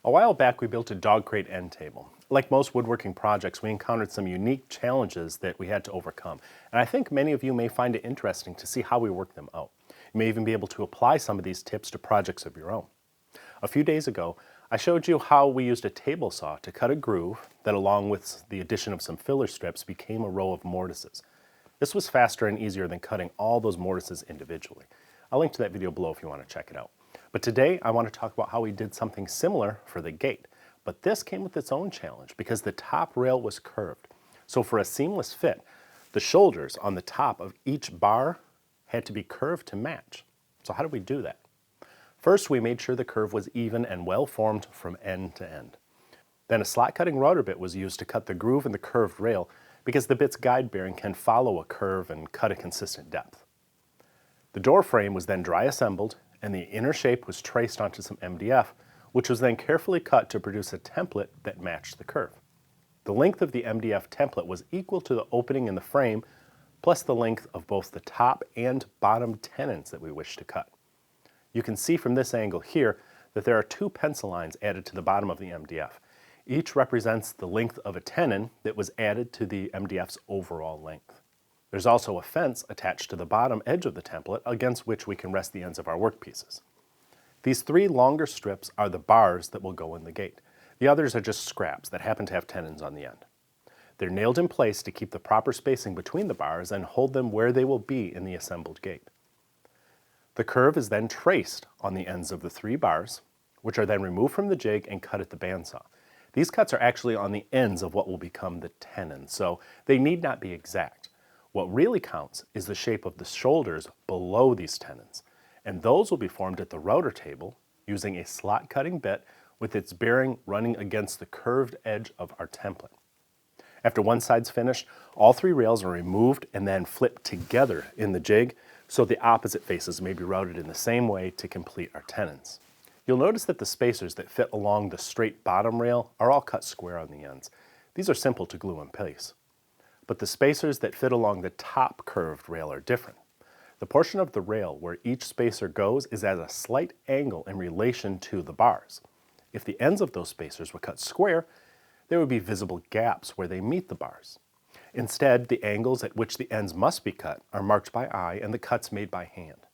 A while back, we built a dog crate end table. Like most woodworking projects, we encountered some unique challenges that we had to overcome. And I think many of you may find it interesting to see how we work them out. You may even be able to apply some of these tips to projects of your own. A few days ago, I showed you how we used a table saw to cut a groove that, along with the addition of some filler strips, became a row of mortises. This was faster and easier than cutting all those mortises individually. I'll link to that video below if you want to check it out. But today I want to talk about how we did something similar for the gate. But this came with its own challenge because the top rail was curved. So for a seamless fit, the shoulders on the top of each bar had to be curved to match. So how did we do that? First, we made sure the curve was even and well formed from end to end. Then a slot cutting router bit was used to cut the groove in the curved rail because the bit's guide bearing can follow a curve and cut a consistent depth. The door frame was then dry assembled and the inner shape was traced onto some MDF, which was then carefully cut to produce a template that matched the curve. The length of the MDF template was equal to the opening in the frame, plus the length of both the top and bottom tenons that we wish to cut. You can see from this angle here that there are two pencil lines added to the bottom of the MDF. Each represents the length of a tenon that was added to the MDF's overall length. There's also a fence attached to the bottom edge of the template against which we can rest the ends of our workpieces. These three longer strips are the bars that will go in the gate. The others are just scraps that happen to have tenons on the end. They're nailed in place to keep the proper spacing between the bars and hold them where they will be in the assembled gate. The curve is then traced on the ends of the three bars, which are then removed from the jig and cut at the bandsaw. These cuts are actually on the ends of what will become the tenon, so they need not be exact. What really counts is the shape of the shoulders below these tenons, and those will be formed at the router table using a slot cutting bit with its bearing running against the curved edge of our template. After one side's finished, all three rails are removed and then flipped together in the jig so the opposite faces may be routed in the same way to complete our tenons. You'll notice that the spacers that fit along the straight bottom rail are all cut square on the ends. These are simple to glue in place. But the spacers that fit along the top curved rail are different. The portion of the rail where each spacer goes is at a slight angle in relation to the bars. If the ends of those spacers were cut square, there would be visible gaps where they meet the bars. Instead, the angles at which the ends must be cut are marked by eye and the cuts made by hand.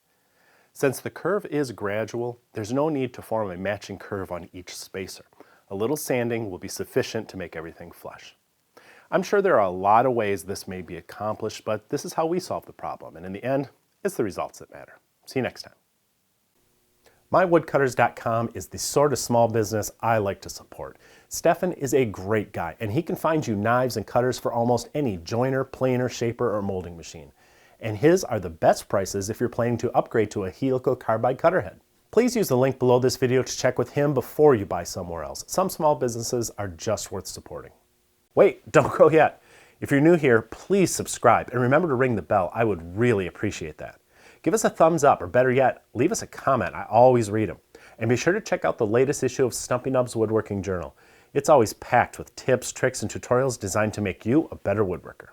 Since the curve is gradual, there's no need to form a matching curve on each spacer. A little sanding will be sufficient to make everything flush. I'm sure there are a lot of ways this may be accomplished, but this is how we solve the problem, and in the end, it's the results that matter. See you next time. MyWoodcutters.com is the sort of small business I like to support. Stefan is a great guy, and he can find you knives and cutters for almost any joiner, planer, shaper, or molding machine. And his are the best prices if you're planning to upgrade to a helical carbide cutter head. Please use the link below this video to check with him before you buy somewhere else. Some small businesses are just worth supporting. Wait, don't go yet. If you're new here, please subscribe and remember to ring the bell. I would really appreciate that. Give us a thumbs up, or better yet, leave us a comment. I always read them. And be sure to check out the latest issue of Stumpy Nubs Woodworking Journal. It's always packed with tips, tricks, and tutorials designed to make you a better woodworker.